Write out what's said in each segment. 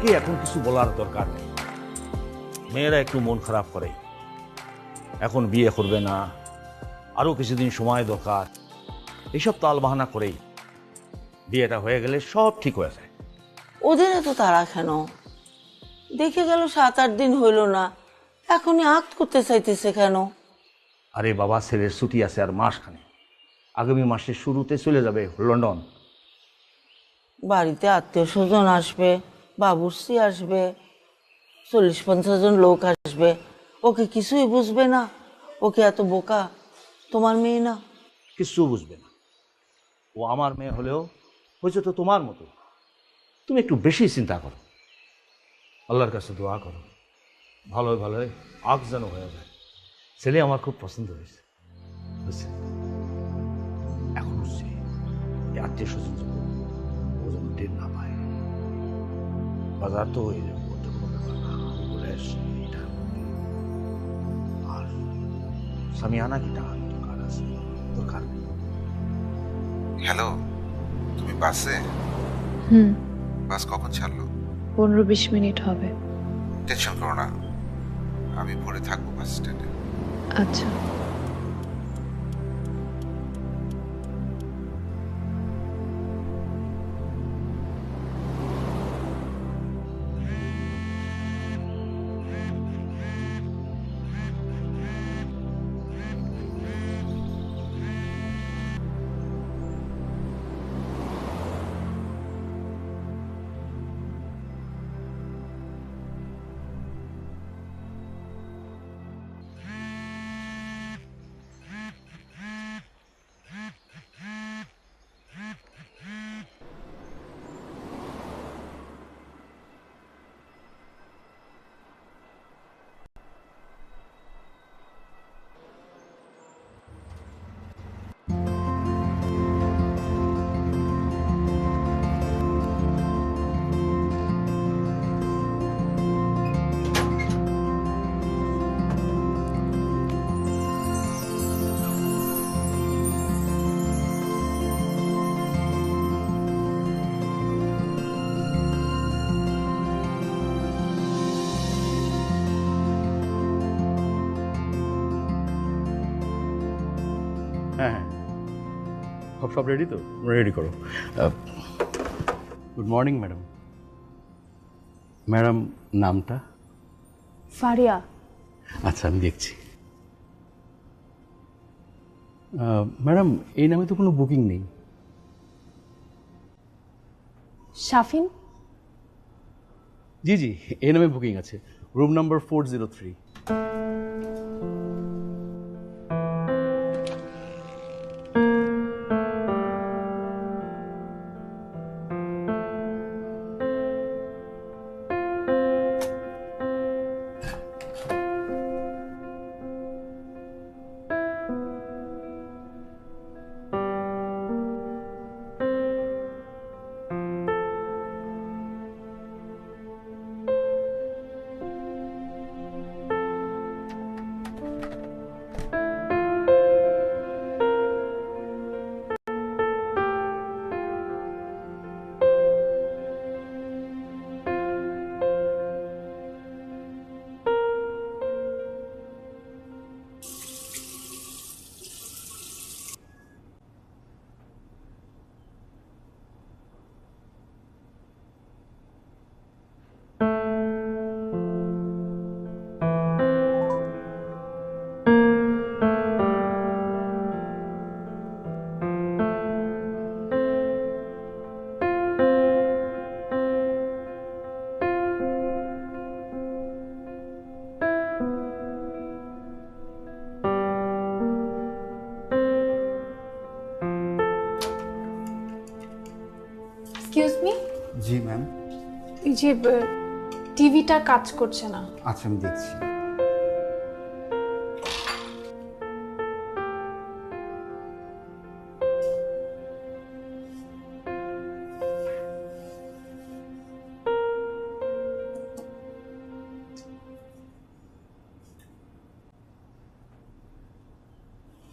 কাউকে এখন কিছু বলার দরকার নেই। মেয়েরা একটু মন খারাপ করে, এখন বিয়ে করবে না, আরো কিছুদিন সময় দরকার, এইসব তাল বাহানা করেই বিয়েটা হয়ে গেলে সব ঠিক হয়ে যায়। ওদের এত তাড়া কেন? দেখে গেল 7-8 দিন হইল না, এখনই আক্ত করতে চাইতেছে কেন? আরে বাবা, ছেলের ছুটি আছে আর মাসখানে, আগামী মাসের শুরুতে চলে যাবে লন্ডন। বাড়িতে আত্মীয় স্বজন আসবে, বাবুর্চি আসবে, 40-50 জন লোক আসবে, ওকে কিছুই বুঝবে না? ওকে এত বোকা? তোমার মেয়ে না? কিছু বুঝবে না। ও আমার মেয়ে হলেও হয়েছে তো তোমার মতো। তুমি একটু বেশি চিন্তা করো, আল্লাহর কাছে দোয়া করো, ভালোই ভালোই আগ যেন হয়ে যায়। ছেলে আমার খুব পছন্দ হয়েছে, বুঝছে? এখন হচ্ছে আত্মীয় স্বজন ও যেন টের না পায়। বাজার তো হয়ে যাবে, ওটা কোনো ব্যাপার না, বলে আসছি এটা। আর সামিয়ানা কি টাকা দরকার আছে? দরকার নেই। হ্যালো, তুমি বাসে? হুম, বাস কখন ছাড়লো? 15-20 মিনিট হবে। টেনশন করো না, আমি ভোরে থাকবো বাস স্ট্যান্ডে। আচ্ছা। হ্যাঁ হ্যাঁ, সব রেডি তো? রেডি করো। Good morning madam. ম্যাডাম নামটা? ফারিয়া। আচ্ছা, আমি দেখছি। ম্যাডাম, এই নামে তো কোনো বুকিং নেই। শাফিন? জি জি, এই নামে বুকিং আছে, রুম নাম্বার 403। Excuse me. জি ম্যাম। এই যে টিভিটা কাজ করছে না। আচ্ছা, আমি দেখছি।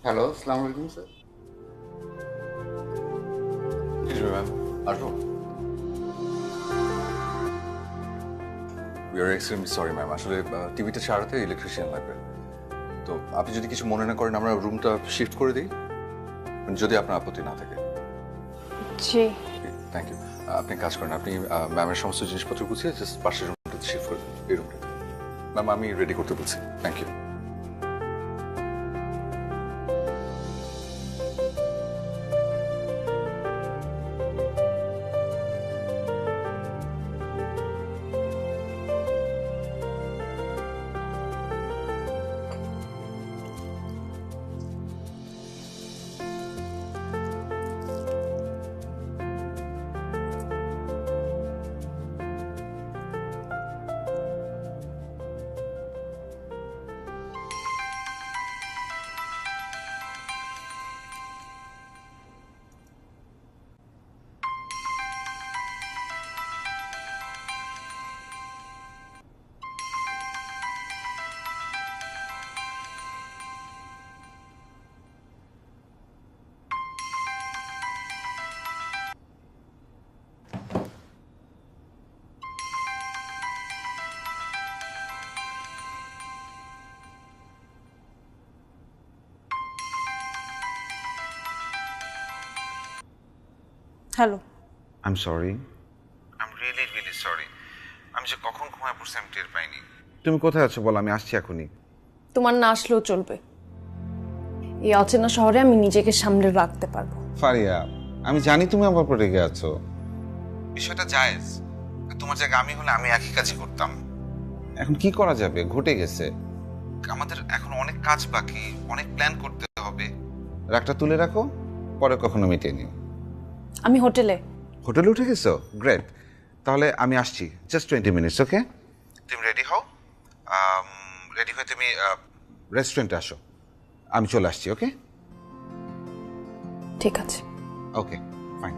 হ্যালো, আসসালামু আলাইকুম স্যার। ম্যাম আসো। We are extremely sorry ma'am, আসলে টিভিটা সারাতে ইলেকট্রিশিয়ান লাগবে। তো আপনি যদি কিছু মনে না করেন আমরা রুমটা শিফট করে দিই, যদি আপনার আপত্তি না থাকে। জি থ্যাংক ইউ। আপনি কাজ করেন, আপনি ম্যামের সমস্ত জিনিসপত্র গুছিয়ে জাস্ট পাশের রুমটাতে শিফট করে দিন, এই রুমটা। ম্যাম আমি রেডি করতে বলছি। Thank you. Hello, I am sorry, I am really really sorry. আমি যে কখন ঘুমায় পড়ছি আমি টের পাইনি। তুমি কোথায় আছো বল, আমি আসছি এখনই। তোমার না আসলেও চলবে, এই অচেনা শহরে আমি নিজেকে সামলে রাখতে পারবো। ফারিয়া, আমি জানি তুমি আমার উপর রেগে আছো, বিষয়টা জায়েজ। তোমার জায়গায় আমি হলে আমি একই কাজই করতাম। এখন কি করা যাবে, ঘটে গেছে। আমাদের এখন অনেক কাজ বাকি, অনেক প্ল্যান করতে হবে। রাগটা তুলে রাখো, পরে কখনো মিটিয়ে নিও। আমি হোটেলে। হোটেলে উঠে গেছো? গ্রেট। তাহলে আমি আসছি, জাস্ট 20 মিনিটস। ওকে, তুমি রেডি হও। রেডি হয়ে তুমি রেস্টুরেন্টে আসো, আমি চলে আসছি। ওকে ঠিক আছে। Okay fine.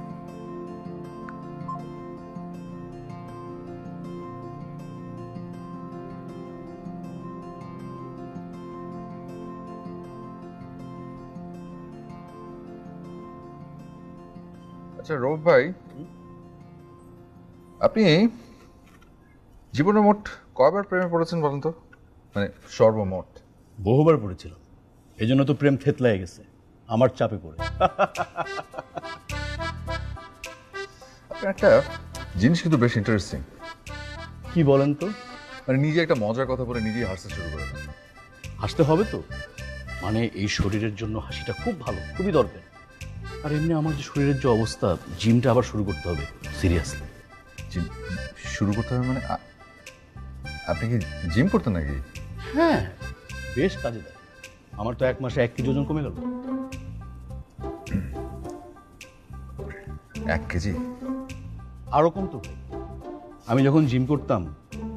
আচ্ছা রৌফ ভাই, আপনি জীবনে মোট কয়বার প্রেমে পড়েছেন বলেন তো? মানে সর্বমোট। বহুবার পড়েছিলাম, এই জন্য তো প্রেম থেতলায় গেছে আমার চাপে পড়ে। আপনার একটা জিনিস কিন্তু বেশ ইন্টারেস্টিং। কি বলেন তো? মানে নিজে একটা মজার কথা বলে নিজেই হাসতে শুরু করে দেন। হাসতে হবে তো, মানে এই শরীরের জন্য হাসিটা খুব ভালো, খুবই দরকার। আর এমনি আমার যে শরীরের যে অবস্থা, জিমটা আবার শুরু করতে হবে সিরিয়াসলি। জিম শুরু করতে হবে মানে? আপনি কি জিম করতেন নাকি? হ্যাঁ, বেশ কাজে দেয়। আমার তো 1 মাসে 1 কেজি ওজন কমে গেল। 1 কেজি? আরও কমতো ভাই। আমি যখন জিম করতাম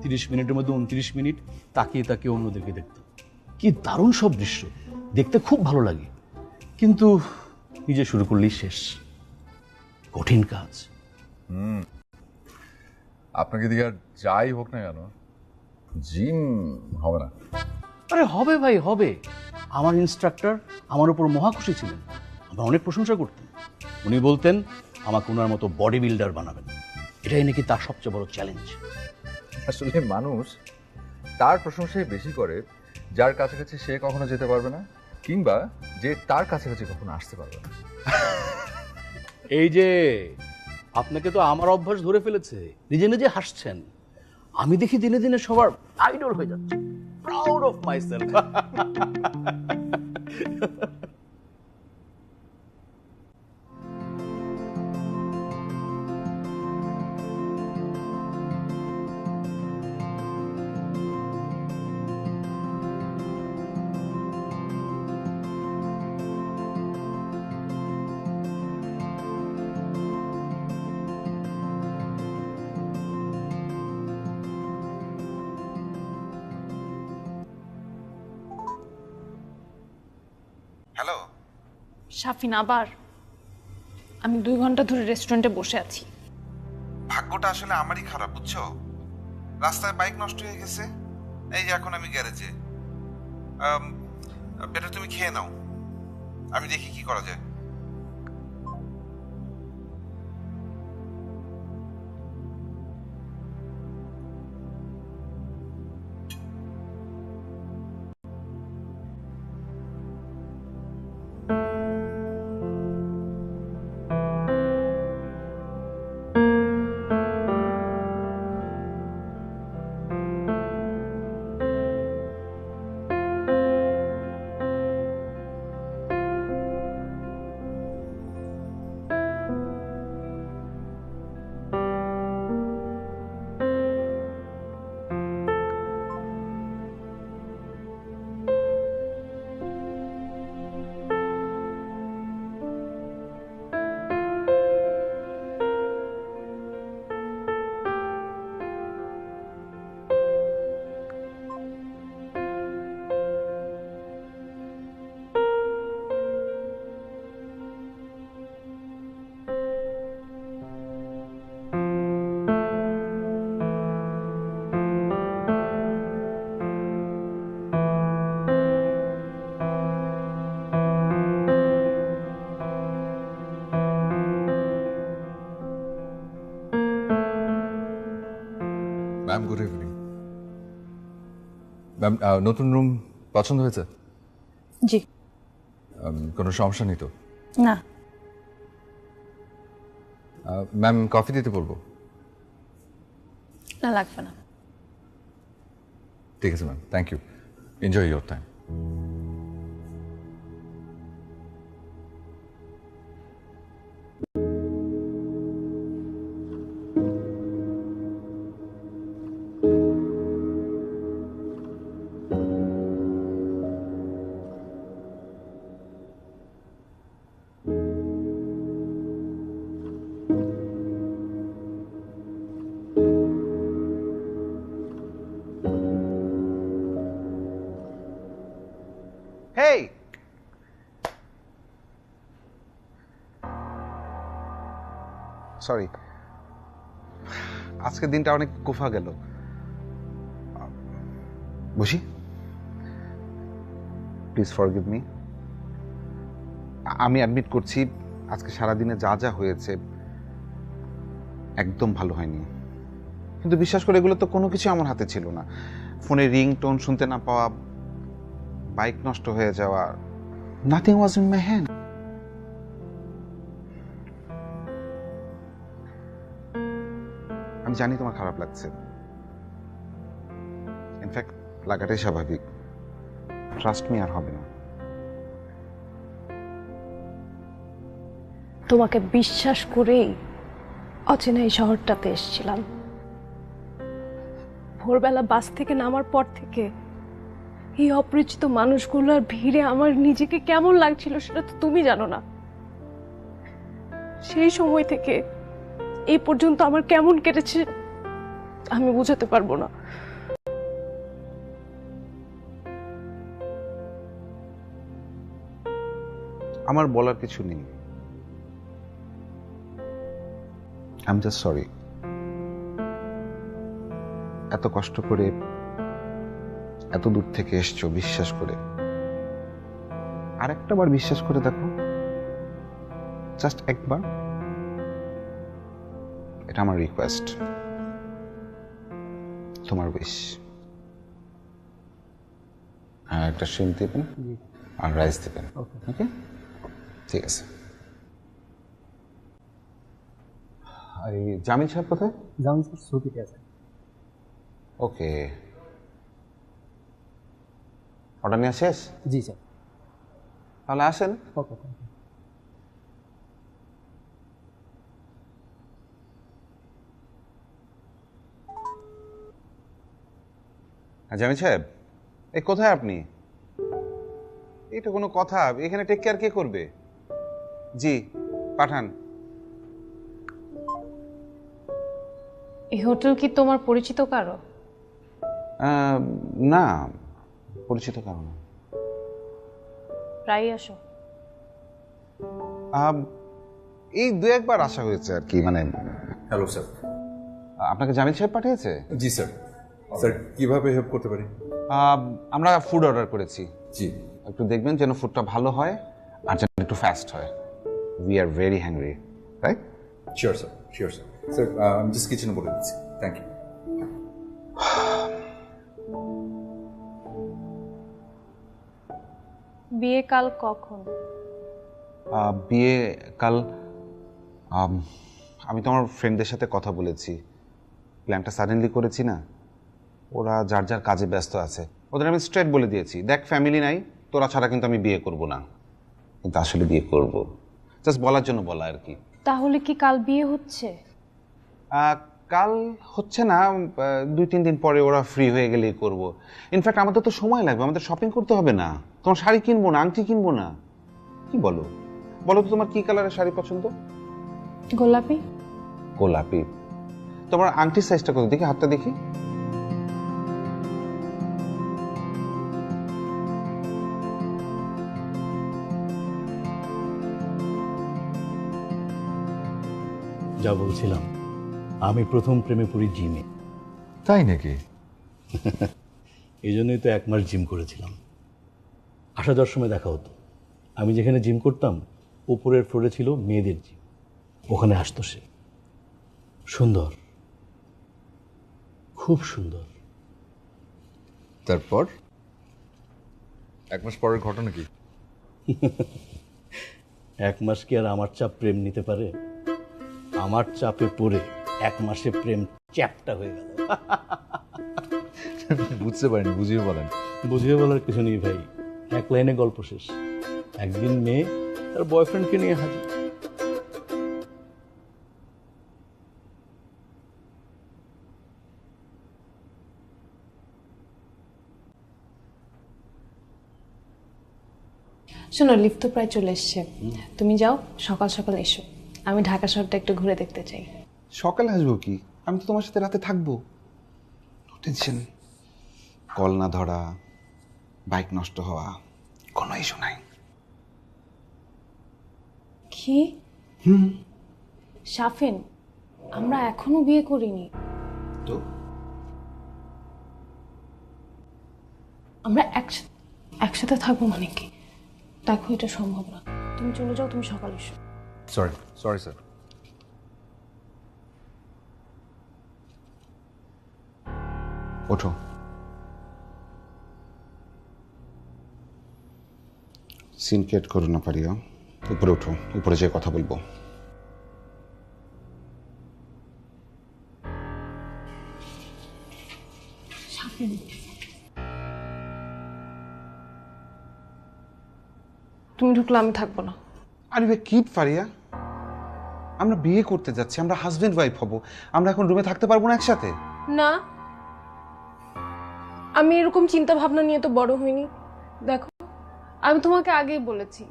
30 মিনিটের মধ্যে 29 মিনিট তাকিয়ে তাকিয়ে অন্যদেরকে দেখতাম। কি দারুণ সব দৃশ্য, দেখতে খুব ভালো লাগে। কিন্তু নিজে শুরু করলেই শেষ, কঠিন কাজ। আপনাকে দিকে আর যাই হোক না কেন, জিম হবে না। আরে হবে ভাই, হবে। আমার ইনস্ট্রাক্টর আমার উপর মহা খুশি ছিলেন, আমরা অনেক প্রশংসা করতেন। উনি বলতেন আমাকে ওনার মতো বডি বিল্ডার বানাবেন, এটাই নাকি তার সবচেয়ে বড় চ্যালেঞ্জ। আসলে মানুষ তার প্রশংসাই বেশি করে যার কাছাকাছি সে কখনো যেতে পারবে না, কিংবা যে তার কাছাকাছি কখনো আসতে পারবে না। এই যে আপনাকে তো আমার অভ্যাস ধরে ফেলেছে, নিজে নিজে হাসছেন। আমি দেখি দিনে দিনে সবার আইডল হয়ে যাচ্ছে, proud of myself. Hello. Shafin, আবার আমি 2 ঘন্টা ধরে রেস্টুরেন্টে বসে আছি। ভাগ্যটা আসলে আমারই খারাপ, বুঝছো? রাস্তায় বাইক নষ্ট হয়ে গেছে, এই যে এখন আমি গ্যারেজে। বেটা তুমি খেয়ে নাও, আমি দেখি কি করা যায়। ম্যাম, নতুন রুম পছন্দ হয়েছে? জি। কোনো সমস্যা নেই তো? না। ম্যাম, কফি দিতে বলবো? না, লাগবে না। ঠিক আছে ma'am, thank you, enjoy your time. Hey, sorry, আজকের দিনটা অনেক কুফা গেল। বুঝি, প্লিজ ফরগিভ মি। আমি অ্যাডমিট করছি, আজকে সারাদিনে যা যা হয়েছে একদম ভালো হয়নি। কিন্তু বিশ্বাস করে এগুলো তো কোনো কিছু আমার হাতে ছিল না। ফোনে রিং টোন শুনতে না পাওয়া, বাইক নষ্ট হয়ে যাওয়া, nothing was in my hand. আমি জানি তোমার খারাপ লাগছে, ইনফ্যাক্ট লাগাটাই স্বাভাবিক। ট্রাস্ট মি, আর হবে না। তোমাকে বিশ্বাস করেই অচেনা এই শহরটাতে এসেছিলাম। ভোরবেলা বাস থেকে নামার পর থেকে এই অপরিচিত মানুষগুলোর ভিড়ে আমার নিজেকে কেমন লাগছিল সেটা তো তুমি জানো না। সেই সময় থেকে এই পর্যন্ত আমার কেমন কেটেছে আমি বোঝাতে পারবো না। আমার বলার কিছু নেই। I am just sorry. এত কষ্ট করে এত দূর থেকে এসছো বিশ্বাস করে, আরেকটা বার বিশ্বাস করে দেখো, জাস্ট একবার। এটা আমার রিকোয়েস্ট, তোমার উইশ। হ্যাঁ, একটা শ্রিম্প দিবেন আর রাইস দিবেন। ওকে, ঠিক আছে। এই জামিল সাহেব কোথায়? জামিল স্যার ছুটিতে আছে। ওকে, অর্ডার নেওয়া শেষ? জি স্যার। তাহলে আসেন। ওকে, থ্যাংক ইউ। জামিল সাহেব, এই কোথায় আপনি? এটা কোনো কথা? এখানে টেক কেয়ার কে করবে? জি, পাঠান। এই হোটেল কি তোমার পরিচিত কারো? না, পরিচিত কারো না। প্রায় আসো? এই দু একবার আসা হয়েছে আর কি। মানে হ্যালো স্যার। আপনাকে জামিল সাহেব পাঠিয়েছে? জি স্যার। স্যার, কিভাবে হেল্প করতে পারি? আমরা ফুড অর্ডার করেছি। জি। একটু দেখবেন যেন ফুডটা ভালো হয় আর যেন একটু ফাস্ট হয়। We are very hungry, right? Sure sir, sure sir. Sir, আমি জাস্ট কিচেনে বলে দিচ্ছি। Thank you. বিয়ে কাল কখন? বিয়ে কাল। আমি তো আমার ফ্রেন্ডদের সাথে কথা বলেছি, প্ল্যানটা সাডেনলি করেছি না। ওরা যার যার কাজে ব্যস্ত আছে। ওদের আমি স্ট্রেট বলে দিয়েছি, দেখ ফ্যামিলি নাই, তোরা ছাড়া কিন্তু আমি বিয়ে করব না। কিন্তু আসলে বিয়ে করব, জাস্ট বলার জন্য বলা আর কি। তাহলে কি কাল বিয়ে হচ্ছে? কাল হচ্ছে না, 2-3 দিন পরে ওরা ফ্রি হয়ে গেলেই করব। ইনফ্যাক্ট আমাদের তো সময় লাগবে, আমাদের শপিং করতে হবে না। তোমার শাড়ি কিনবো না, আংটি কিনবো না। কি বলো? বলো তো তোমার কি কালারের শাড়ি পছন্দ? গোলাপি। গোলাপি? তোমার আংটির সাইজটা কত দেখি, হাতটা দেখি। যা বলছিলাম, আমি প্রথম প্রেমে পড়ি জিমে। তাই নাকি? এই জন্যই তো 1 মাস জিম করেছিলাম। আসা যাওয়ার সময় দেখা হতো। আমি যেখানে জিম করতাম উপরের ফ্লোরে ছিল মেয়েদের জিম, ওখানে আসতো সে। সুন্দর, খুব সুন্দর। তারপর 1 মাস পরের ঘটনা কি? 1 মাস কি আর আমার চাপ প্রেম নিতে পারে? আমার চাপে পড়ে 1 মাসে প্রেম চ্যাপটা হয়ে গেল। বুঝতে পারিনি, বুঝিয়ে বলেন। বুঝিয়ে বলার কিছু নেই ভাই, 1 লাইনে গল্প শেষ। একদিন মেয়ে তার বয়ফ্রেন্ডকে নিয়ে হাজির। শোনো, লিফট তো প্রায় চলে এসছে, তুমি যাও, সকাল সকাল এসো। আমি ঢাকা শহরটা একটু ঘুরে দেখতে চাই। সকালে আসবো কি, আমি তো তোমার সাথে রাতে থাকবো। টেনশন, কল না ধরা, বাইক নষ্ট হওয়া, কোনো ইস্যু নাই। কি? শাফিন, আমরা এখনো বিয়ে করিনি। তো আমরা একসাথে থাকবো মানে কি? দেখো, এটা সম্ভব না। তুমি চলে যাও, তুমি সকালে এসো। Sorry sir. ওঠো। সিন ক্রিয়েট করো না পারিয়া, উপরে ওঠো, উপরে যেয়ে কথা বলবো। শাফিন, তুমি ঢুকলে আমি থাকবো না। আরে কি ফারিয়া, আমরা বিয়ে করতে যাচ্ছি, আমরা হাজবেন্ড ওয়াইফ হব, আমরা এখন রুমে থাকতে পারবো না একসাথে? না, আমি এরকম চিন্তা ভাবনা নিয়ে তো বড় হইনি। দেখো, আমি তোমাকে আগেই বলেছি,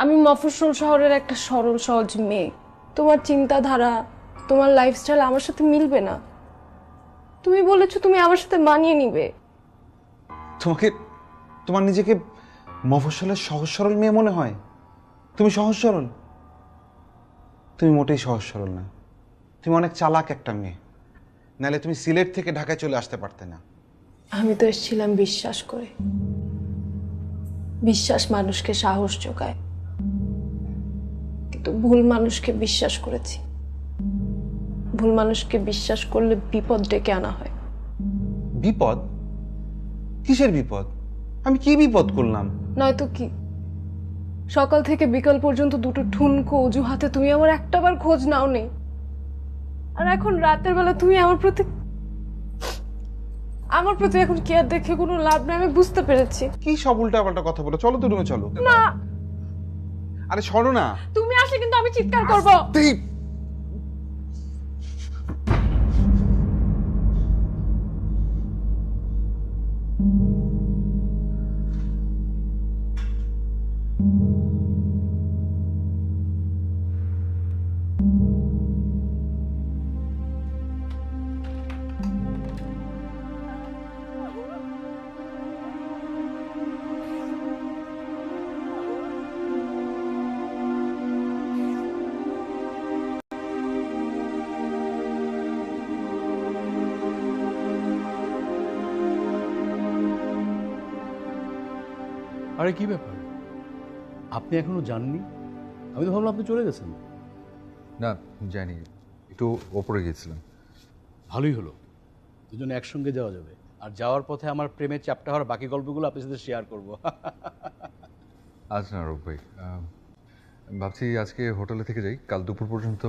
আমি মফস্বল শহরের একটা সরল সহজ মেয়ে। তোমার চিন্তাধারা, তোমার লাইফস্টাইল আমার সাথে মিলবে না। তুমি বলেছো তুমি আমার সাথে মানিয়ে নিবে। তোমাকে, তোমার নিজেকে মফস্বলের সহজ সরল মেয়ে মনে হয়? তুমি সহজ সরল? তুমি মোটেই সহজ সরল না, তুমি অনেক চালাক একটা মেয়ে, নাহলে তুমি সিলেট থেকে ঢাকায় চলে আসতে পারতে না। আমি তো এসেছিলাম বিশ্বাস করে। বিশ্বাস মানুষকে সাহস যোগায়, কিন্তু ভুল মানুষকে বিশ্বাস করেছি। ভুল মানুষকে বিশ্বাস করলে বিপদ ডেকে আনা হয়। বিপদ? কিসের বিপদ? আমি কি বিপদ করলাম? নয়তো কি, সকাল থেকে বিকাল পর্যন্ত দুটো ঠুনকো অজুহাতে তুমি আমার একটাবার খোঁজ নাও নেই। আর এখন রাতের বেলা তুমি আমার প্রতি এখন কেয়ার দেখে কোনো লাভ নেই, আমি বুঝতে পেরেছি। কি সব উল্টা পাল্টা কথা বলো, চলো তো রুমে চলো। না, আরে সরো না। তুমি আসলে কিন্তু আমি চিৎকার করবো। আরে কি ব্যাপার, আপনি এখনো যাননি? আমি তো ভাবলাম আপনি চলে গেছেন। না, জানি, একটু ওপরে গিয়েছিলাম। ভালোই হলো, দুজনে একসঙ্গে যাওয়া যাবে। আর যাওয়ার পথে আমার প্রেমের চ্যাপ্টার হওয়ার বাকি গল্পগুলো আপনার সাথে শেয়ার করবো। আচ্ছা নারক ভাই, ভাবছি আজকে হোটেলে থেকে যাই, কাল দুপুর পর্যন্ত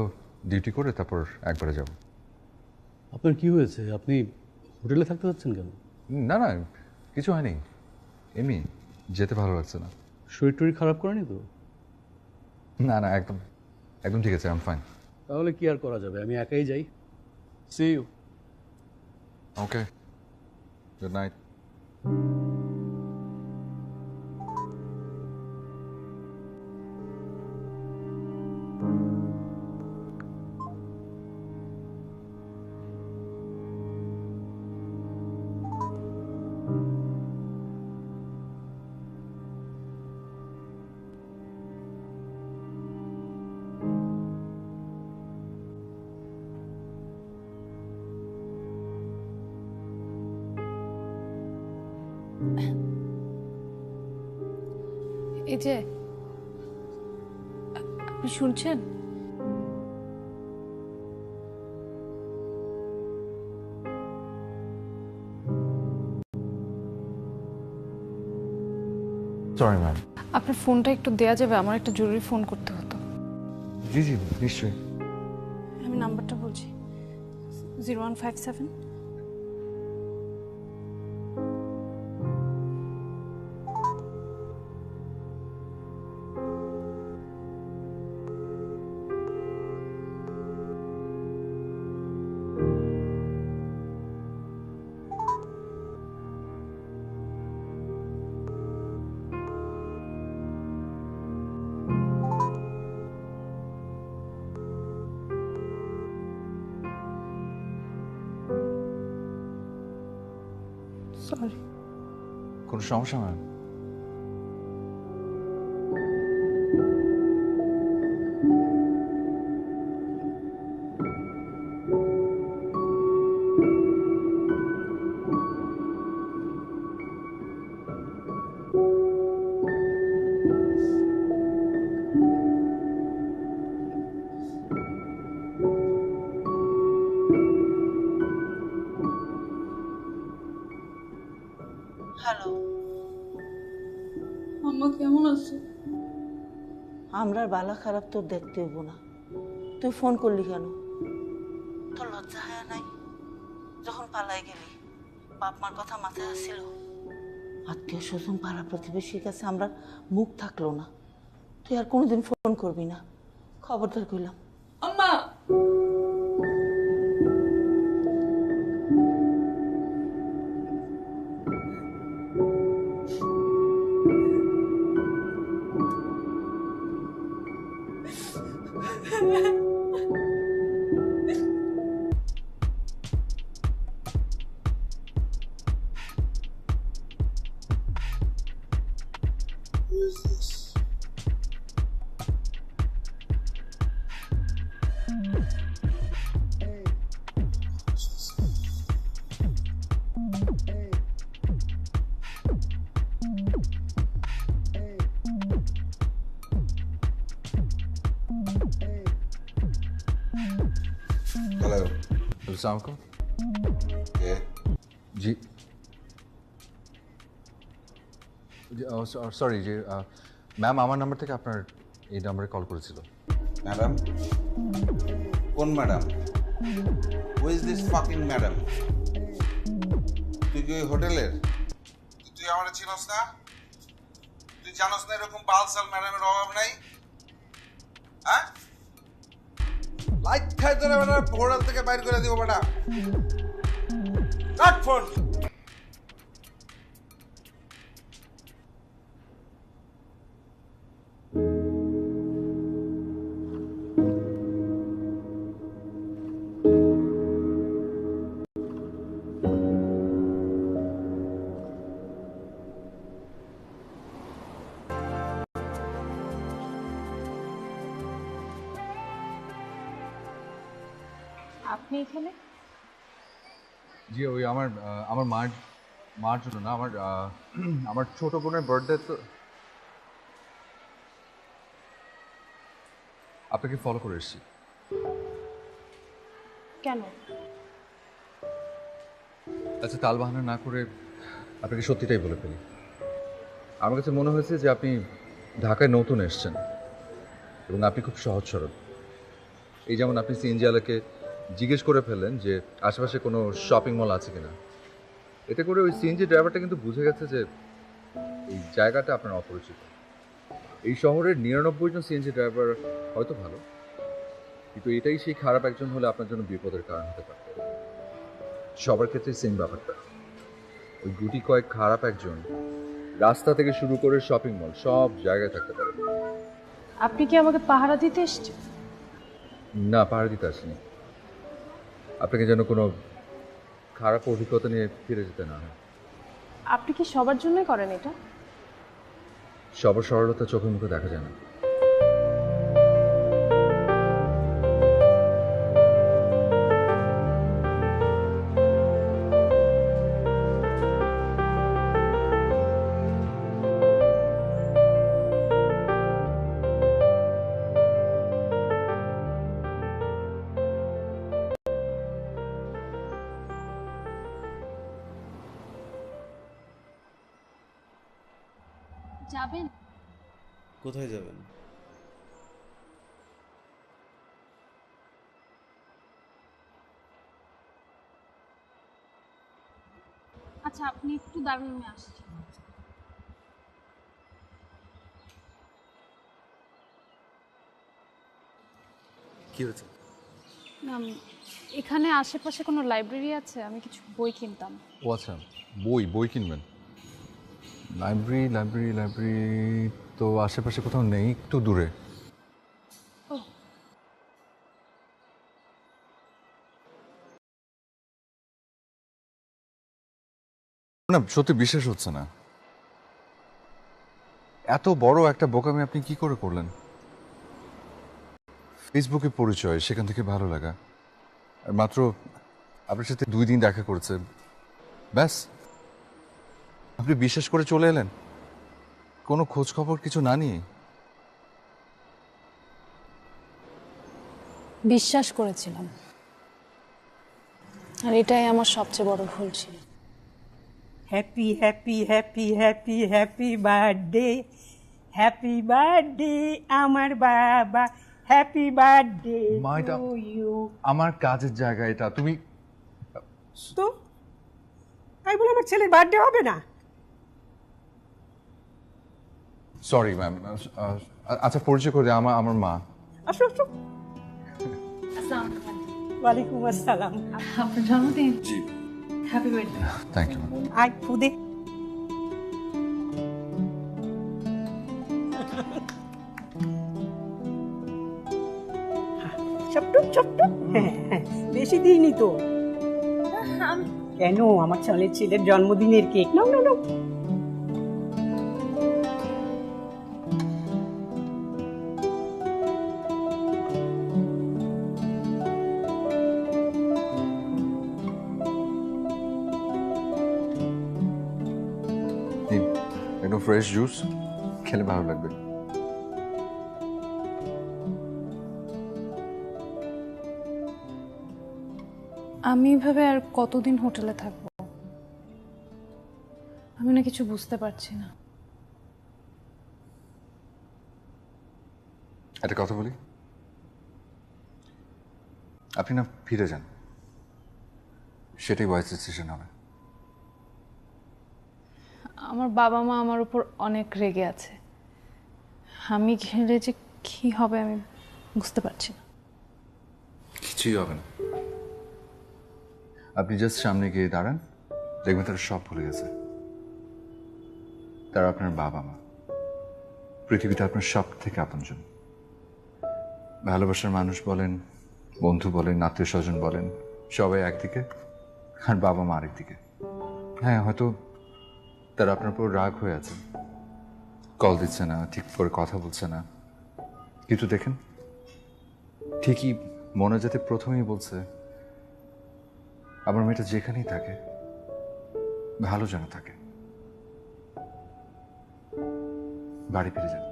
ডিউটি করে তারপর একবারে যাব। আপনার কি হয়েছে, আপনি হোটেলে থাকতে যাচ্ছেন কেন? না না, কিছু হয়নি, এমনি যেতে ভালো লাগছে না। শরীর টরীর খারাপ করেনি তো? না না, একদম একদম ঠিক আছে, আই এম ফাইন। তাহলে কি আর করা যাবে, আমি একাই যাই। See you. Okay, good night. এই যে, আপনি শুনছেন? Sorry ma'am. আপনার ফোনটা একটু দেয়া যাবে? আমার একটা জরুরি ফোন করতে হতো। জি জি নিশ্চয়ই। আমি নাম্বারটা বলছি, 0157। সরি। কোনো সমস্যা ম্যাম? হ্যালো, আম্মা কেমন আছে? আমরা বালা খারাপ তোর দেখতে হবো না, তুই ফোন করলি কেন? তোর লজ্জা হয় নাই যখন পালাই গেলি? বাপ মার কথা মাথায় আসছিল? আত্মীয় স্বজন পাড়া প্রতিবেশীর কাছে আমরা মুখ থাকলো না, তুই আর কোনোদিন ফোন করবি না, খবরদার কইলাম। আম্মা হ্যালো, আসসালামু আলাইকুম। কে? জি সরি যে ম্যাম আমার নাম্বার থেকে আপনার এই নাম্বারে কল করেছিল। ম্যাডাম? কোন madam? Who is this fucking madam? তুই কি ওই হোটেলের? তুই আমার চিনস না? তুই জানোস না এরকম বালসাল ম্যাডামের অভাব নাই? হ্যাঁ, লাইট খাই ধরে ম্যাডাম হোটেল থেকে বাইর করে দিব ম্যাডাম। রাখ ফোন। আপনি এখানে? জি ওই আমার আমার মার জন্য না, আমার আমার ছোট বোনের বার্থডে, তো আপনাকে ফলো করে এসেছি। কেন? আচ্ছা তাল বাহানা না করে আপনাকে সত্যিটাই বলে ফেলি। আমার কাছে মনে হয়েছে যে আপনি ঢাকায় নতুন এসেছেন এবং আপনি খুব সহজ সরল। এই যেমন আপনি সিএনজি আলাকে জিজ্ঞেস করে ফেললেন যে আশেপাশে কোনো শপিং মল আছে কিনা। এতে করে ওই সিএনজি ড্রাইভারটা কিন্তু বুঝে গেছে যে এই জায়গাটা আপনার অপরিচিত। এই শহরের ৯৯ জন সিএনজি ড্রাইভার হয়তো ভালো, কিন্তু এটাই সেই খারাপ একজন হলে আপনার জন্য বিপদের কারণ হতে পারে। সবার ক্ষেত্রে সেম ব্যাপারটা। ওই গুটি কয়েক খারাপ একজন রাস্তা থেকে শুরু করে শপিং মল সব জায়গায় থাকতে পারে। আপনি কি আমাকে পাহারা দিতে এসেছেন? না, পাহাড় দিতে আসেনি। আপনাকে যেন কোনো খারাপ অভিজ্ঞতা নিয়ে ফিরে যেতে না হয়। আপনি কি সবার জন্যই করেন এটা? সবার সরলতা চোখে মুখে দেখা যায় না। যাবেন? কোথায় যাবেন? আচ্ছা, আপনি একটু দাঁড়ান, আমি আসছি। কি হয়েছে? এখানে আশেপাশে কোনো লাইব্রেরি আছে? আমি কিছু বই কিনতাম। ও আচ্ছা, বই কিনবেন। লাইব্রেরি তো আশেপাশে কোথাও নেই, একটু দূরে। ও, না, সত্যি বিশ্বাস হচ্ছে না, এত বড় একটা বোকামি আপনি কি করে করলেন? ফেসবুকে পরিচয়, সেখান থেকে ভালো লাগা, আর মাত্র আপনার সাথে 2 দিন দেখা করেছে, ব্যাস আপনি বিশ্বাস করে চলে এলেন, কোনো খোঁজ খবর কিছু না নিয়ে। বিশ্বাস করেছিলাম, আর এটাই আমার সবচেয়ে বড় ভুল ছিল। Happy happy happy happy happy birthday, happy birthday আমার বাবা, হ্যাপি বার্থডে মা, এটা টু ইউ। আমার কাজের জায়গা, এটা তুমি। তো তাই বলে আমার ছেলের বার্থডে হবে না? Sorry ma'am. আচ্ছা, পরিচয় করে দিই, আমার মা। আসো আসো। ওয়ালাইকুম আসসালাম। আপনার জন্মদিন? জি, হ্যাপি বার্থডে। Thank you. আয় ফুদে। ছোট্ট ছোট্ট, হ্যাঁ হ্যাঁ, বেশি দিইনি তো। কেন, আমার ছেলের জন্মদিনের কেক নাও নাও নাও। একদম ফ্রেশ জুস, খেলে ভালো লাগবে। আমি এভাবে আর কতদিন হোটেলে থাকবো? আমি না কিছু বুঝতে পারছি না। একটা কথা বলি, আপনি না ফিরে যান, সেটাই ওয়াইজ ডিসিশন হবে। আমার বাবা মা আমার উপর অনেক রেগে আছে। আমি গেলে যে কি হবে আমি বুঝতে পারছি না। কিছুই হবে না, আপনি জাস্ট সামনে গিয়ে দাঁড়ান, দেখবেন তারা সব ভুলে গেছে। তারা আপনার বাবা মা, পৃথিবীতে আপনার সব থেকে আপনজন। ভালোবাসার মানুষ বলেন, বন্ধু বলেন, আত্মীয় স্বজন বলেন, সবাই একদিকে আর বাবা মা আরেকদিকে। হ্যাঁ, হয়তো তারা আপনার উপর রাগ হয়ে আছে, কল দিচ্ছে না, ঠিক করে কথা বলছে না, কিন্তু দেখেন ঠিকই মনে যাতে প্রথমেই বলছে, আমার মেয়েটা যেখানেই থাকে ভালো যেন থাকে। বাড়ি ফিরে যান।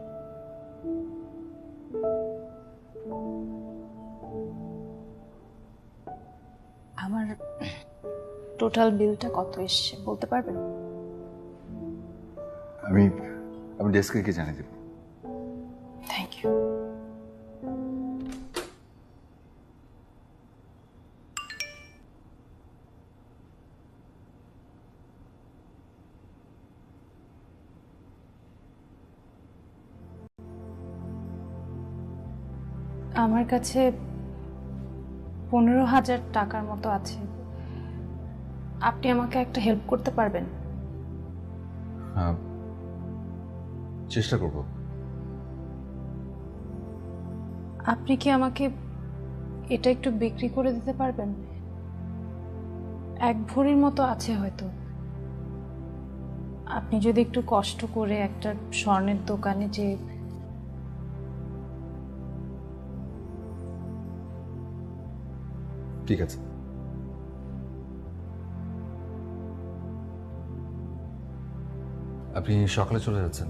আমার টোটাল বিলটা কত এসছে বলতে পারবেন? আমি ডেস্কে গিয়ে জানিয়ে দেব। Thank you. আমার কাছে 15,000 টাকার মতো আছে। আপনি আমাকে একটা হেল্প করতে পারবেন? হ্যাঁ, চেষ্টা করব। আপনি কি আমাকে এটা একটু বিক্রি করে দিতে পারবেন? 1 ভরির মতো আছে হয়তো। আপনি যদি একটু কষ্ট করে একটা স্বর্ণের দোকানে যে ঠিক আছে, আপনি সকালে চলে যাচ্ছেন?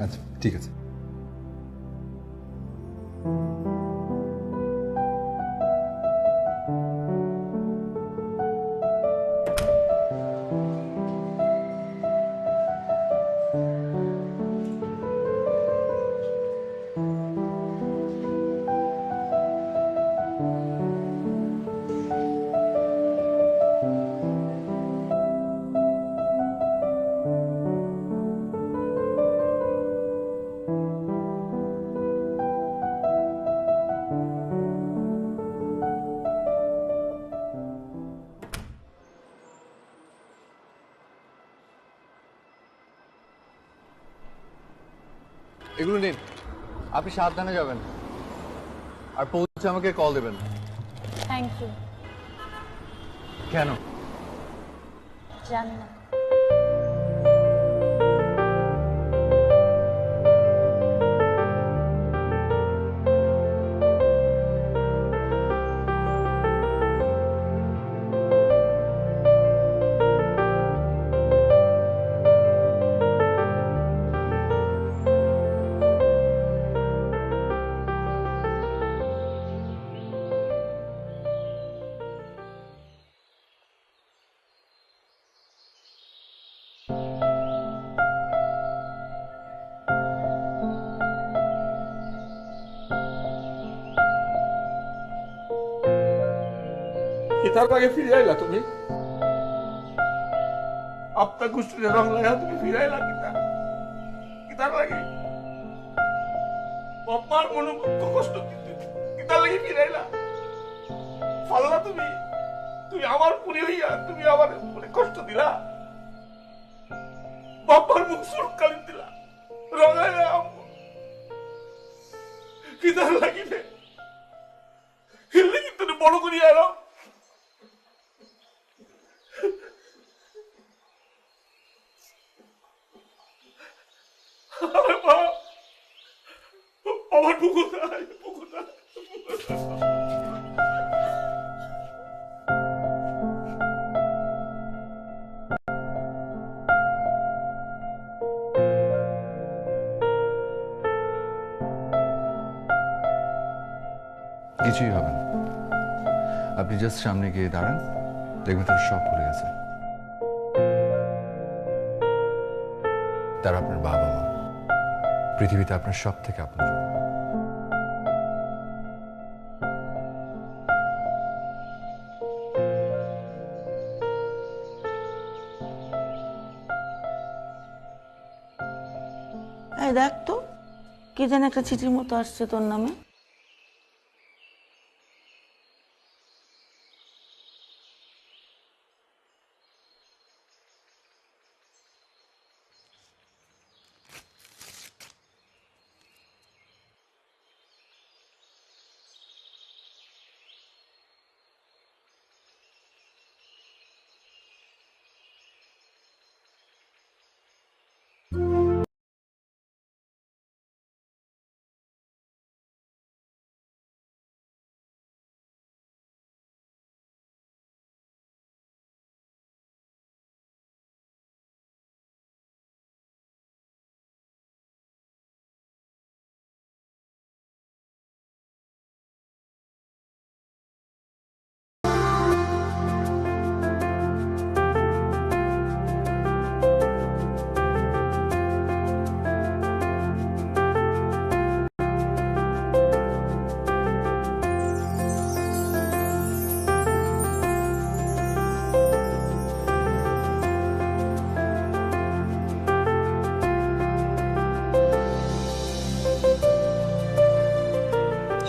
আচ্ছা, ঠিক আছে। এগুলো নিন, আপনি সাবধানে যাবেন আর পৌঁছে আমাকে কল দেবেন। Thank you. কেন? জানি না। কিতার আগে ফিরে আইলা তুমি? আপনার গোষ্ঠীর রং লাগা তুমি ফিরে আইলা কিতার লাগে? বাপ্পার মনে দুঃখ কষ্ট কিতার লাগে ফিরে আইলা? ফাল্লা তুমি আমার পুরি হইয়া তুমি আমার মনে কষ্ট দিলা, বাপ্পার মুখ সুরকালি দিলা, রঙাইলা কিতার লাগিবে? হিল্লি কিন্তু বড় করিয়া এলাম। আমার পুকুর নাই, পুকুর নাই। কিছুই হবে না, আপনি জাস্ট সামনে গিয়ে দাঁড়ান, দেখবেন তারা সব ভুলে গেছে। তারা আপনার বাবা মা, পৃথিবীতে আপনার সব থেকে আপন। এই দেখ তো কি যেন একটা চিঠির মতো আসছে তোর নামে।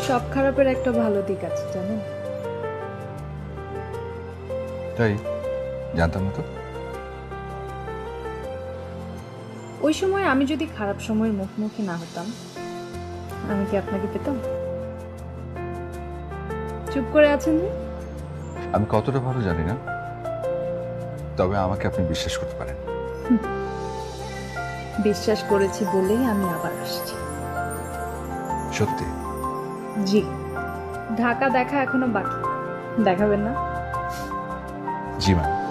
সব খারাপের একটা ভালো দিক আছে জানেন? তাই জানতাম না তো। ওই সময় আমি যদি খারাপ সময়ের মুখোমুখি না হতাম, আমি কি আপনাকে পেতাম? চুপ করে আছেন যে? আমি কতটা ভালো জানি না, তবে আমাকে আপনি বিশ্বাস করতে পারেন। বিশ্বাস করেছি বলেই আমি আবার আসছি। সত্যি? জি। ঢাকা দেখা এখনো বাকি, দেখাবেন না? জি ম্যাম।